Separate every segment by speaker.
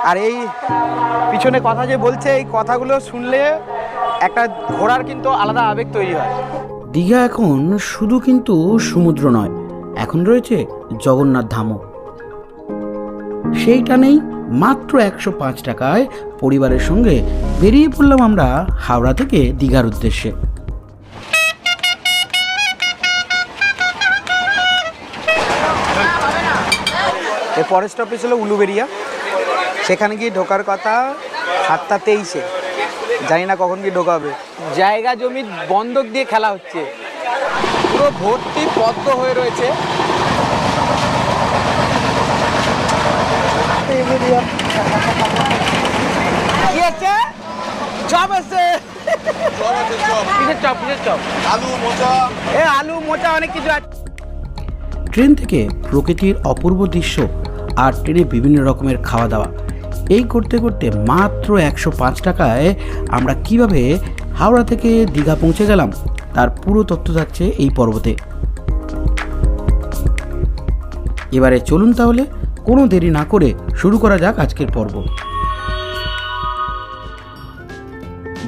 Speaker 1: আর এই পিছনে কথা যে বলছে, এই কথাগুলো শুনলে একটা ঘোড়ার কিন্তু আলাদা আবেগ তৈরি হয়।
Speaker 2: দীঘা এখন শুধু কিন্তু সমুদ্র নয়, এখন রয়েছে জগন্নাথ ধামও। সেইটা নেই মাত্র 105 টাকায় পরিবারের সঙ্গে বেরিয়ে পড়লাম আমরা হাওড়া থেকে দীঘার উদ্দেশ্যে।
Speaker 1: এই ফরেস্ট অফিস হলো উলুবেড়িয়া, সেখানে গিয়ে ঢোকার কথা 7:23-এ। জানি না কখন গিয়ে ঢোকাবে। জায়গা জমি বন্ধক দিয়ে খেলা হচ্ছে, পুরো ভর্তি পদ্ম হয়ে রয়েছে। কি আছে? চপ আছে। কিসের চপ? কিসের চপ? আলু মোচা। আলু মোচা অনেক কিছু আছে।
Speaker 2: ট্রেন থেকে প্রকৃতির অপূর্ব দৃশ্য আর ট্রেনে বিভিন্ন রকমের খাওয়া দাওয়া, এই করতে করতে মাত্র 105 টাকায় আমরা কিভাবে হাওড়া থেকে দীঘা পৌঁছে গেলাম তার পুরো তথ্য থাকছে এই পর্বতে। এবারে চলুন তাহলে কোনো দেরি না করে শুরু করা যাক আজকের পর্ব।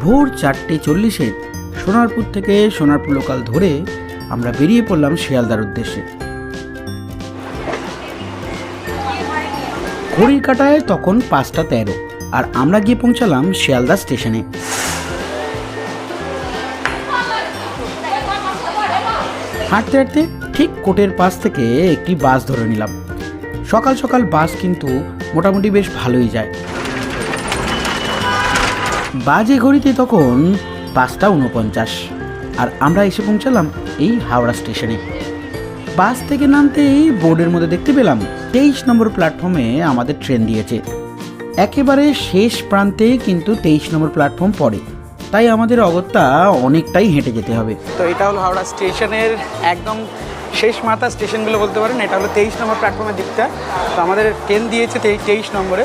Speaker 2: ভোর 4:40-এ সোনারপুর থেকে সোনারপুর লোকাল ধরে আমরা বেরিয়ে পড়লাম শিয়ালদার উদ্দেশ্যে। ঘড়ির কাঁটায় তখন 5:13 আর আমরা গিয়ে পৌঁছালাম শিয়ালদা স্টেশনে। হাঁটতে হাঁটতে ঠিক কোর্টের পাশ থেকে একটি বাস ধরে নিলাম। সকাল সকাল বাস কিন্তু মোটামুটি বেশ ভালোই যায়। বাজে ঘড়িতে তখন 5:49 আর আমরা এসে পৌঁছালাম এই হাওড়া স্টেশনে। বাস থেকে নামতেই বোর্ডের মধ্যে দেখতে পেলাম 23 নম্বর প্ল্যাটফর্মে আমাদের ট্রেন দিয়েছে। একেবারে শেষ প্রান্তে কিন্তু 23 নম্বর প্ল্যাটফর্ম পড়ে, তাই আমাদের অগত্যা অনেকটাই হেঁটে যেতে হবে।
Speaker 1: তো এটা হলো হাওড়া স্টেশনের একদম শেষ মাথা স্টেশনগুলো বলতে পারেন। এটা হলো 23 নম্বর প্ল্যাটফর্মের দিকটা। তো আমাদের ট্রেন দিয়েছে 23 নম্বরে।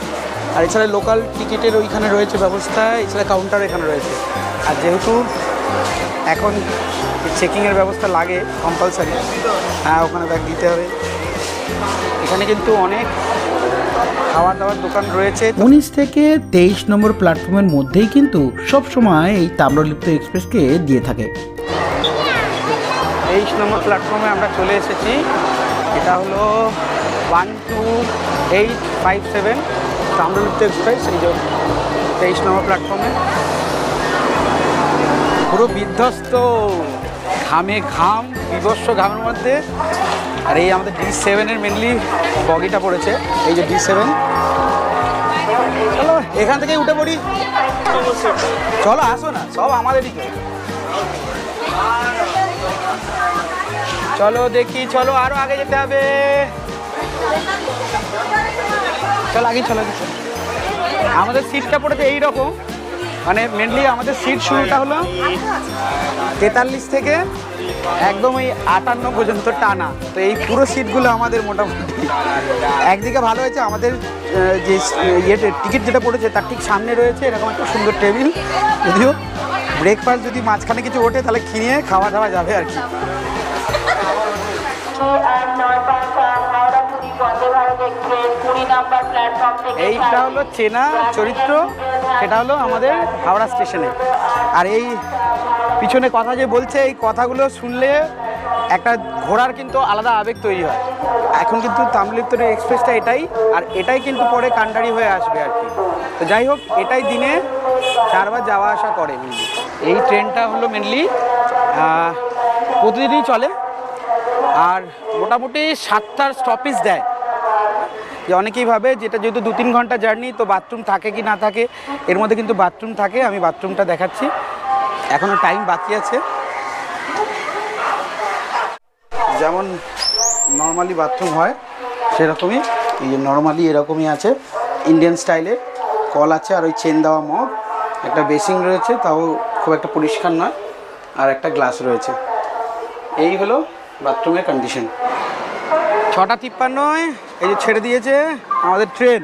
Speaker 1: আর এছাড়া লোকাল টিকিটের ওইখানে রয়েছে ব্যবস্থা, এছাড়া কাউন্টার এখানে রয়েছে। আর যেহেতু এখন চেকিংয়ের ব্যবস্থা লাগে কম্পালসারি, হ্যাঁ ওখানে ব্যাগ দিতে হবে। এখানে কিন্তু অনেক খাওয়া দাওয়ার দোকান রয়েছে।
Speaker 2: 19 থেকে 23 নম্বর প্ল্যাটফর্মের মধ্যেই কিন্তু সবসময় এই তাম্রলিপ্ত এক্সপ্রেসকে দিয়ে থাকে।
Speaker 1: 23 নম্বর প্ল্যাটফর্মে আমরা চলে এসেছি। এটা হলো 12857 তাম্রলিপ্ত এক্সপ্রেস। এই যে 23 নম্বর প্ল্যাটফর্মে পুরো বিধ্বস্ত, ঘামে ঘাম, বিভৎস ঘামের মধ্যে। আর এই আমাদের D7-এর মেনলি বগিটা পড়েছে, এই যে D7। চলো এখান থেকে উঠে পড়ি। চলো আসো না, সব আমাদেরই। চলো দেখি, চলো আরো আগে যেতে হবে। চলো আগে, চলো আগে। আমাদের সিটটা পড়েছে এইরকম, মানে মেনলি আমাদের সিট শুরুটা হলো 43 থেকে একদম ওই 58 পর্যন্ত টানা। তো এই পুরো সিটগুলো আমাদের মোটামুটি। একদিকে ভালো হয়েছে, আমাদের যে টিকিট যেটা পড়েছে তার ঠিক সামনে রয়েছে এরকম একটা সুন্দর টেবিল। যদিও ব্রেকফাস্ট যদি মাঝখানে কিছু ওঠে তাহলে কিনে খাওয়া দাওয়া যাবে আর কি। এইটা হলো চেনা চরিত্র, সেটা হলো আমাদের হাওড়া স্টেশনে। আর এই পিছনে কথা যে বলছে, এই কথাগুলো শুনলে একটা ঘোড়ার কিন্তু আলাদা আবেগ তৈরি হয়। এখন কিন্তু তাম্রলিপ্ত এক্সপ্রেসটা এটাই, আর এটাই কিন্তু পরে কান্ডারি হয়ে আসবে আর কি। তো যাই হোক, এটাই দিনে 4 বার যাওয়া আসা করে মেনলি। এই ট্রেনটা হলো মেনলি প্রতিদিনই চলে, আর মোটামুটি 7টার স্টপেজ দেয়। যে অনেকেই ভাবে যেটা যেহেতু 2-3 ঘন্টা জার্নি, তো বাথরুম থাকে কি না থাকে। এর মধ্যে কিন্তু বাথরুম থাকে, আমি বাথরুমটা দেখাচ্ছি। এখনও টাইম বাকি আছে। যেমন নর্মালি বাথরুম হয় সেরকমই, এই যে নর্মালি এরকমই আছে, ইন্ডিয়ান স্টাইলে। কল আছে, আর ওই চেন দেওয়া মগ, একটা বেসিন রয়েছে, তাও খুব একটা পরিষ্কার নয়, আর একটা গ্লাস রয়েছে। এই হলো বাথরুমের কন্ডিশন। 6:53 এই যে ছেড়ে দিয়েছে আমাদের ট্রেন।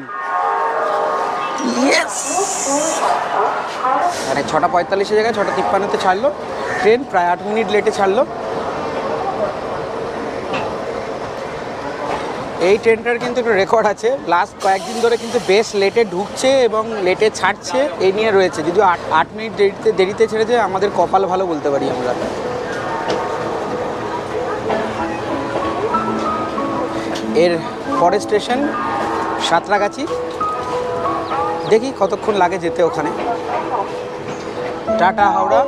Speaker 1: মানে 6:45 জায়গায় 6:53-তে ছাড়লো ট্রেন, প্রায় 8 মিনিট লেটে ছাড়লো। এই ট্রেনটার কিন্তু একটু রেকর্ড আছে, লাস্ট কয়েকদিন ধরে কিন্তু বেশ লেটে ঢুকছে এবং লেটে ছাড়ছে, এই নিয়ে রয়েছে। যদিও 8 মিনিট দেরিতে ছেড়েছে, আমাদের কপাল ভালো বলতে পারি আমরা। এর পরের স্টেশন সাঁতরাগাছি, দেখি কতক্ষণ লাগে যেতে ওখানে। টাটা হাওড়া।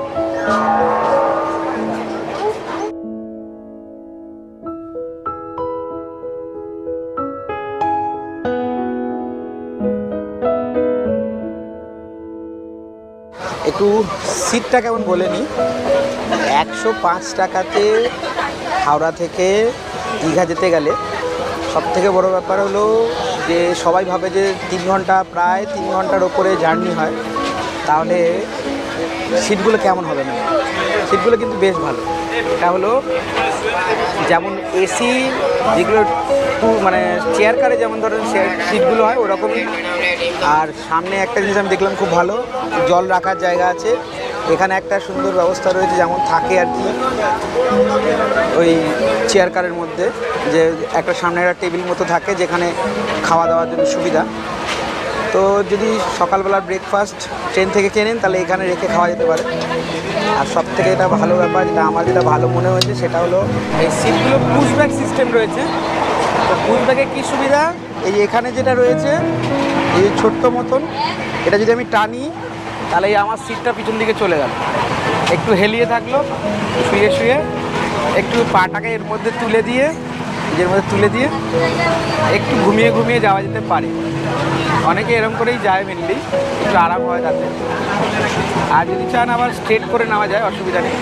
Speaker 1: একটু সিটটা কেমন বলে নিই। 105 টাকাতে হাওড়া থেকে দীঘা যেতে গেলে সবথেকে বড় ব্যাপার হলো যে সবাই ভাবে যে 3 ঘন্টা, প্রায় 3 ঘন্টার ওপরে জার্নি হয়, তাহলে সিটগুলো কেমন হবে না। সিটগুলো কিন্তু বেশ ভালো। এটা হলো যেমন এসি যেগুলো মানে চেয়ার কারে যেমন ধরেন সিটগুলো হয় ওরকমই। আর সামনে একটা জিনিস আমি দেখলাম খুব ভালো, জল রাখার জায়গা আছে। এখানে একটা সুন্দর ব্যবস্থা রয়েছে, যেমন থাকে আর কি ওই চেয়ার কারের মধ্যে, যে একটা সামনে একটা টেবিল মতো থাকে যেখানে খাওয়া দাওয়ার জন্য সুবিধা। তো যদি সকালবেলা ব্রেকফাস্ট ট্রেন থেকে কেনেন তাহলে এখানে রেখে খাওয়া যেতে পারে। আর সব থেকে এটা ভালো ব্যাপার, যেটা আমার যেটা ভালো মনে হয়েছে সেটা হলো এই সিটগুলো পুশ ব্যাক সিস্টেম রয়েছে। তো পুশ ব্যাগে কী সুবিধা, এই যে এখানে যেটা রয়েছে এই ছোট্ট মতন, এটা যদি আমি টানি তাহলে এই আমার সিটটা পিছন দিকে চলে গেল, একটু হেলিয়ে থাকলো, শুয়ে শুয়ে একটু পাটাকে এর মধ্যে তুলে দিয়ে একটু ঘুমিয়ে ঘুমিয়ে যাওয়া যেতে পারে। অনেকে এরকম করেই যায়, মেনলি একটু আরাম হয় তাতে। আর যদি চান আবার স্ট্রেট করে নেওয়া যায়, অসুবিধা নেই।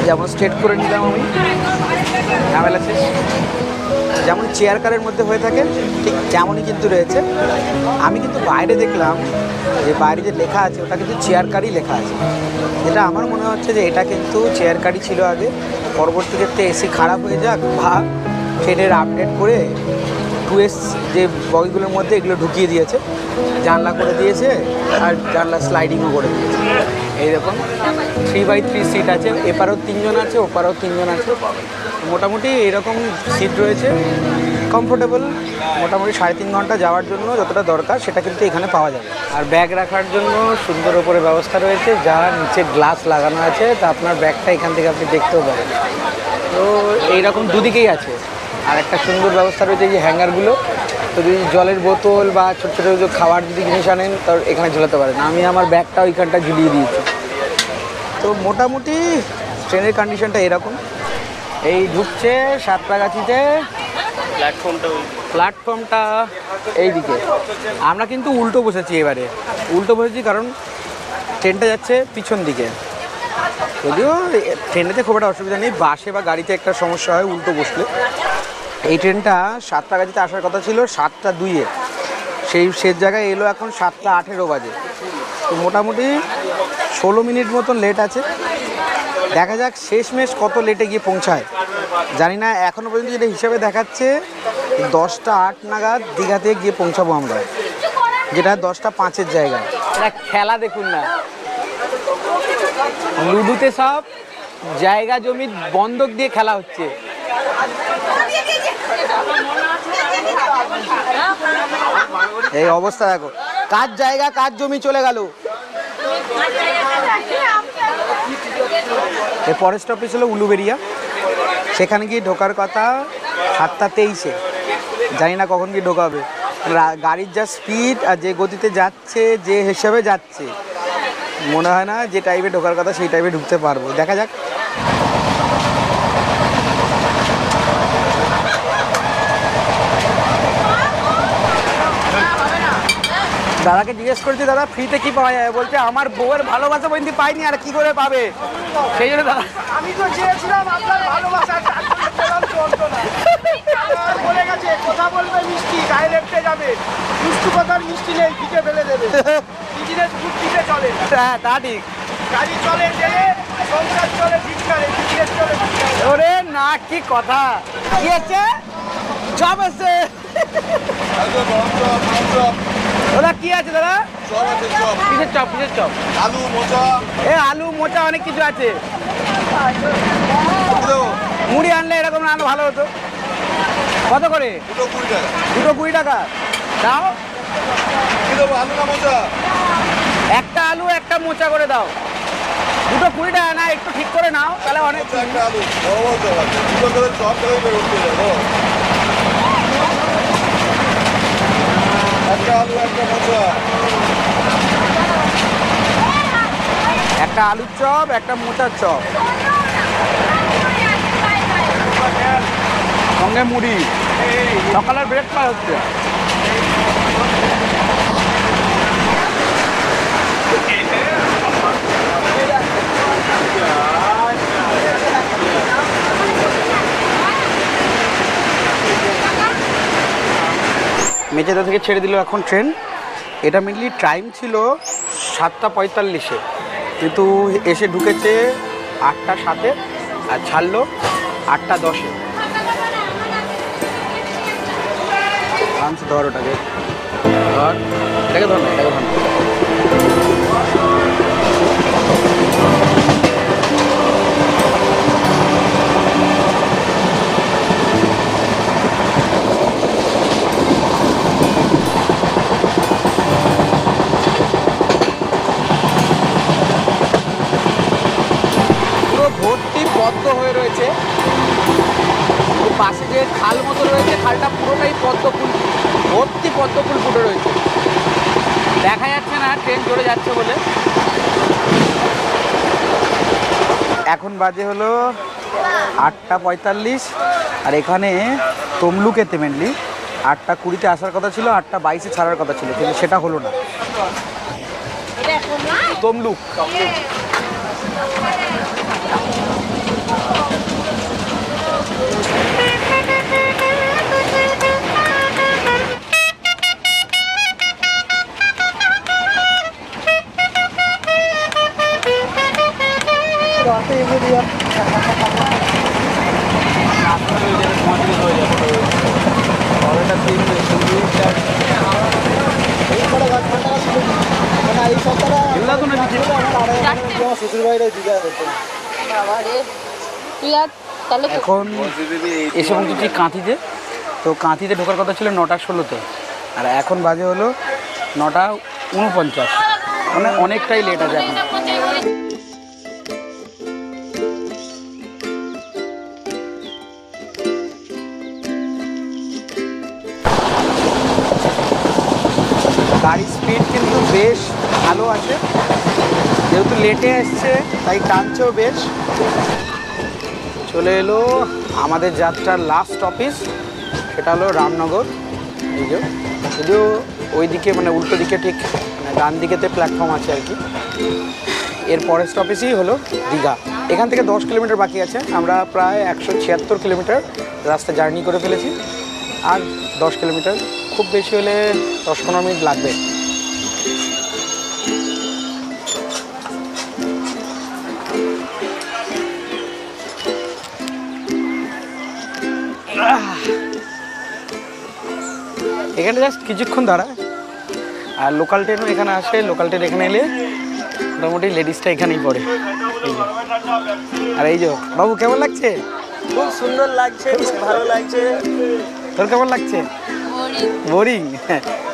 Speaker 1: যেমন স্ট্রেট করে নিলাম আমি, ঝামেলা শেষ। যেমন চেয়ার কারের মধ্যে হয়ে থাকে ঠিক তেমনই কিন্তু রয়েছে। আমি কিন্তু বাইরে দেখলাম যে বাইরে যে লেখা আছে ওটা কিন্তু চেয়ার কারই লেখা আছে, যেটা আমার মনে হচ্ছে যে এটা কিন্তু চেয়ার কারই ছিল আগে। পরবর্তী ক্ষেত্রে এসি খারাপ হয়ে যাক বা ট্রেনের আপডেট করে 2S যে বগিগুলোর মধ্যে এগুলো ঢুকিয়ে দিয়েছে, জানলা করে দিয়েছে আর জানলা স্লাইডিংও করে দিয়েছে। এইরকম 3x3 সিট আছে, এপারেও 3 জন আছে, ওপারেও 3 জন আছে। মোটামুটি এরকম সিট রয়েছে, কমফোর্টেবল। মোটামুটি 3.5 ঘন্টা যাওয়ার জন্য যতটা দরকার সেটা কিন্তু এখানে পাওয়া যাবে। আর ব্যাগ রাখার জন্য সুন্দর ওপরে ব্যবস্থা রয়েছে, যা নিচে গ্লাস লাগানো আছে, তা আপনার ব্যাগটা এখান থেকে আপনি দেখতেও পারেন। তো এইরকম দুদিকেই আছে। আর একটা সুন্দর ব্যবস্থা রয়েছে যে হ্যাঙ্গারগুলো, তো যদি জলের বোতল বা ছোটো ছোটো খাবার যদি জিনিস আনেন তো এখানে ঝোলাতে পারেন। আমি আমার ব্যাগটা ওইখানটা ঝুলিয়ে দিয়েছি। তো মোটামুটি ট্রেনের কন্ডিশনটা এরকম। এই ঢুকছে সাঁতরাগাছিতে, প্ল্যাটফর্মটা এইদিকে। আমরা কিন্তু উল্টো বসেছি, এবারে উল্টো বসেছি কারণ ট্রেনটা যাচ্ছে পিছন দিকে। যদিও ট্রেনেতে খুব একটা অসুবিধা নেই, বাসে বা গাড়িতে একটা সমস্যা হয় উল্টো বসলে। এই ট্রেনটা সাঁতরাগাছিতে আসার কথা ছিল 7:02-এ, সেই শেষ জায়গায় এলো এখন 7:18 বাজে। তো মোটামুটি 16 মিনিট মতন লেট আছে। দেখা যাক শেষমেশ কত লেটে গিয়ে পৌঁছায় জানি না। এখনও পর্যন্ত যেটা হিসাবে দেখাচ্ছে 10:08 নাগাদ দীঘাতে গিয়ে পৌঁছাবো আমরা, যেটা 10:05-এর জায়গায়। এটা খেলা দেখুন না, লুডুতে সব জায়গা জমি বন্ধক দিয়ে খেলা হচ্ছে। এই অবস্থা দেখো, কার জায়গা কার জমি চলে গেল। এর পরের স্টপেজ হলো উলুবেড়িয়া, সেখানে গিয়ে ঢোকার কথা 7:23-এ। জানি না কখন কি ঢোকাবে। গাড়ির যা স্পিড আর যে গতিতে যাচ্ছে, যে হিসাবে যাচ্ছে, মনে হয় না যে টাইপে ঢোকার কথা সেই টাইপে ঢুকতে পারবো। দেখা যাক। দাদাকে জিজ্ঞেস করছি, দাদা ফ্রিতে কি পাওয়া যায়? বলছে আমার বউয়ের ভালোবাসা পর্যন্ত পাইনি, আর কি করে পাবে। সেই জন্য দাদা
Speaker 3: আমি তো চেয়েছিলাম আপনার ভালোবাসা, বলে গেছে কথা বলবে মিষ্টি, ডাইরেক্টে যাবে, মিষ্টি কথার মিষ্টি নেই, পিঠে ফেলে দেবে। বিজনেস গুড পিঠে চলে।
Speaker 1: হ্যাঁ তা ঠিক।
Speaker 3: গাড়ি চলে গেলে সংসার চলে, বিজনেস বিজনেস চলে।
Speaker 1: ওরে না, কি কথা, কি আছে চপ আছে। ওরা কি আছে দাদা? কিসের চপ? কিসের চপ?
Speaker 3: আলু মোচা,
Speaker 1: আলু মোচা অনেক কিছু আছে। মুড়ি আনলে এরকম আনলে ভালো হতো। কত করে?
Speaker 4: দুটো 20 টাকা।
Speaker 1: দুটো 20 টাকা দাও।
Speaker 4: কি দেবো, আলু না মোচা?
Speaker 1: একটা আলু একটা মোচা করে দাও। দুটো 20 টাকা না, একটু ঠিক করে নাও তাহলে অনেক।
Speaker 4: মোচা একটা আলু, বড় বড় তো আছে। দুটো করে সব জায়গায় বের করতে যাবো। একটা আলু একটা মোচা।
Speaker 1: একটা আলুর চপ একটা মোচার চপ সঙ্গে মুড়ি। সকালের ব্রেকফাস্ট হচ্ছে। মেচেদা থেকে ছেড়ে দিল এখন ট্রেন। এটা মেনলি টাইম ছিল 7:45, কিন্তু এসে ঢুকেছে 8:07 আর ছাড়লো 8:10। আরামসে ধর ওটাকে, ধর এটাকে, ধর না এটাকে, ধর না। ভর্তি পদ্ম হয়ে রয়েছে, পাশে যে খাল মতো রয়েছে খালটা পুরোটাই পদ্ম ফুল, ভর্তি পদ্ম ফুল ফুটে রয়েছে। দেখা যাচ্ছে না ট্রেন চলে যাচ্ছে বলে। এখন বাজে হলো 8:45 আর এখানে তমলুকেতে মেনলি 8:20 আসার কথা ছিল, 8:22 ছাড়ার কথা ছিল, কিন্তু সেটা হলো না। তমলুক এখন এসে পৌঁছেছি কাঁথিতে। তো কাঁথিতে ঢোকার কথা ছিল 9:16-তে, আর এখন বাজে হলো 9:49, মানে অনেকটাই লেট আছে এখন। গাড়ির স্পিড কিন্তু বেশ ভালো আছে, যেহেতু লেটে এসছে তাই টানছেও বেশ। চলে এলো আমাদের যাত্রার লাস্ট অফিস, সেটা হলো রামনগর। এই যে যদিও ওই দিকে মানে উল্টো দিকে ঠিক মানে ডান দিকেতে প্ল্যাটফর্ম আছে আর কি। এর পরের স্টপেজই হলো দীঘা। এখান থেকে 10 কিলোমিটার বাকি আছে। আমরা প্রায় 176 কিলোমিটার রাস্তা জার্নি করে ফেলেছি, আর 10 কিলোমিটার, খুব বেশি হলে 10-15 মিনিট লাগবে। এখানে জাস্ট কিছুক্ষণ দাঁড়া, আর লোকাল ট্রেনও এখানে আসে। লোকাল ট্রেন এখানে এলে মোটামুটি লেডিসটা এখানেই পড়ে। আর এই যে বাবু, কেমন লাগছে?
Speaker 3: খুব সুন্দর লাগছে, খুব ভালো লাগছে।
Speaker 1: তোর কেমন লাগছে? বোরিং?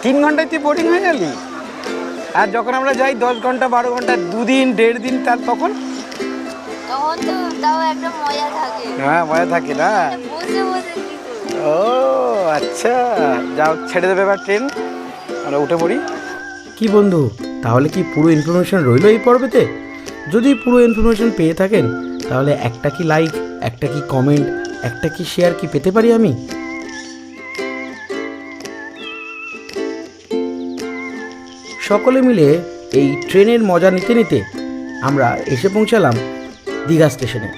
Speaker 1: 3 ঘন্টায় তুই বোরিং হয়ে গেলি? আর যখন আমরা যাই 10 ঘন্টা 12 ঘন্টা, 2 দিন 1.5 দিন, তার তখন
Speaker 5: তো তাও একটা মজা থাকে।
Speaker 1: হ্যাঁ মজা থাকে না?
Speaker 5: বসে বসে
Speaker 1: ও আচ্ছা, যাও ছেড়ে দেবে এবার ট্রেন, আমরা উঠে পড়ি।
Speaker 2: কি বন্ধু, তাহলে কি পুরো ইনফরমেশন রইলো এই পর্বেতে? যদি পুরো ইনফরমেশন পেয়ে থাকেন তাহলে একটা কি লাইক, একটা কি কমেন্ট, একটা কি শেয়ার কি পেতে পারি আমি? সকলে মিলে এই ট্রেনের মজা নিতে নিতে আমরা এসে পৌঁছালাম দীঘা স্টেশনে।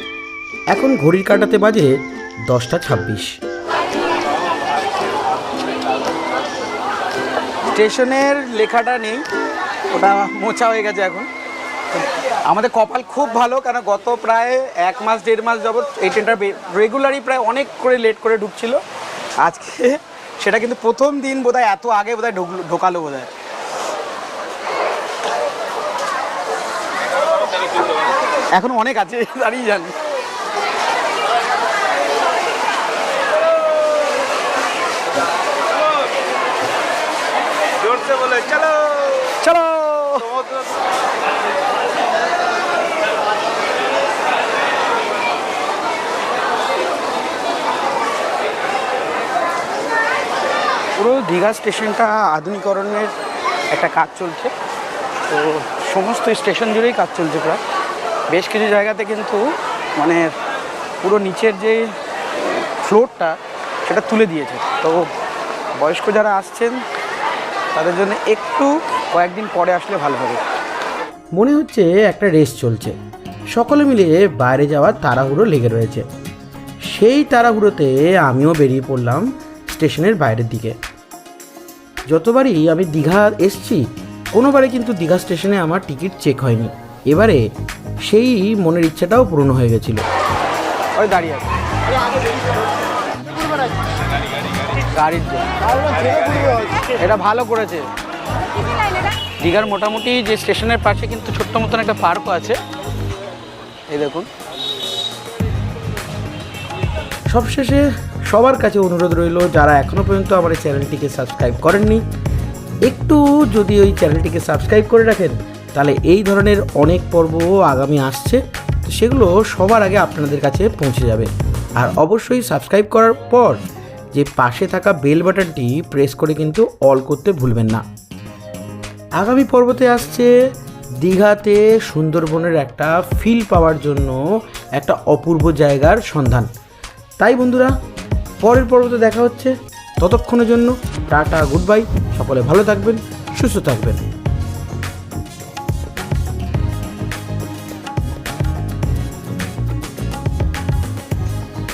Speaker 2: এখন ঘড়ির কাঁটাতে বাজে 10:26।
Speaker 1: স্টেশনের লেখাটা নেই, ওটা মোছা হয়ে গেছে এখন। আমাদের কপাল খুব ভালো, কারণ গত প্রায় 1 মাস 1.5 মাস যাবত এই ট্রেনটা রেগুলারই প্রায় অনেক করে লেট করে ঢুকছিল। আজকে সেটা কিন্তু প্রথম দিন বোধহয় এত আগে বোধহয় ঢোকালো বোধহয়। এখন অনেক আছে, দাঁড়িয়ে যান।
Speaker 3: ধরছে বলে চলো
Speaker 1: চলো। পুরো দীঘা স্টেশনটা আধুনিকরণের একটা কাজ চলছে, তো সমস্ত স্টেশন জুড়েই কাজ চলছে প্রায়। বেশ কিছু জায়গাতে কিন্তু মানে পুরো নিচের যে ফ্লোরটা সেটা তুলে দিয়েছে। তো বয়স্ক যারা আসছেন তাদের জন্য একটু কয়েকদিন পরে আসলে ভালো হবে।
Speaker 2: মনে হচ্ছে একটা রেস চলছে, সকলে মিলে বাইরে যাওয়ার তাড়াহুড়ো লেগে রয়েছে। সেই তাড়াহুড়োতে আমিও বেরিয়ে পড়লাম স্টেশনের বাইরের দিকে। যতবারই আমি দীঘা এসছি কোনোবারে কিন্তু দীঘা স্টেশনে আমার টিকিট চেক হয়নি। এবারে সেই মনের ইচ্ছাটাও পূর্ণ হয়ে গেছিল।
Speaker 1: ওই দাঁড়িয়ে আছে গাড়ির জন্য, এটা ভালো করেছে। দীঘার মোটামুটি যে স্টেশনের পাশে কিন্তু ছোট্ট মতন একটা পার্কও আছে, এই দেখুন।
Speaker 2: সবশেষে সবার কাছে অনুরোধ রইল, যারা এখনও পর্যন্ত আমার এই চ্যানেলটিকে সাবস্ক্রাইব করেননি, একটু যদি ওই চ্যানেলটিকে সাবস্ক্রাইব করে রাখেন তাহলে এই ধরনের অনেক পর্ব আগামী আসছে, সেগুলো সবার আগে আপনাদের কাছে পৌঁছে যাবে। আর অবশ্যই সাবস্ক্রাইব করার পর যে পাশে থাকা বেল বাটনটি প্রেস করে কিন্তু অল করতে ভুলবেন না। আগামী পর্বতে আসছে দীঘাতে সুন্দরবনের একটা ফিল পাওয়ার জন্য একটা অপূর্ব জায়গার সন্ধান। তাই বন্ধুরা, পরের পর্বতে দেখা হচ্ছে। ততক্ষণের জন্য টাটা, গুড বাই, সকলে ভালো থাকবেন, সুস্থ থাকবেন।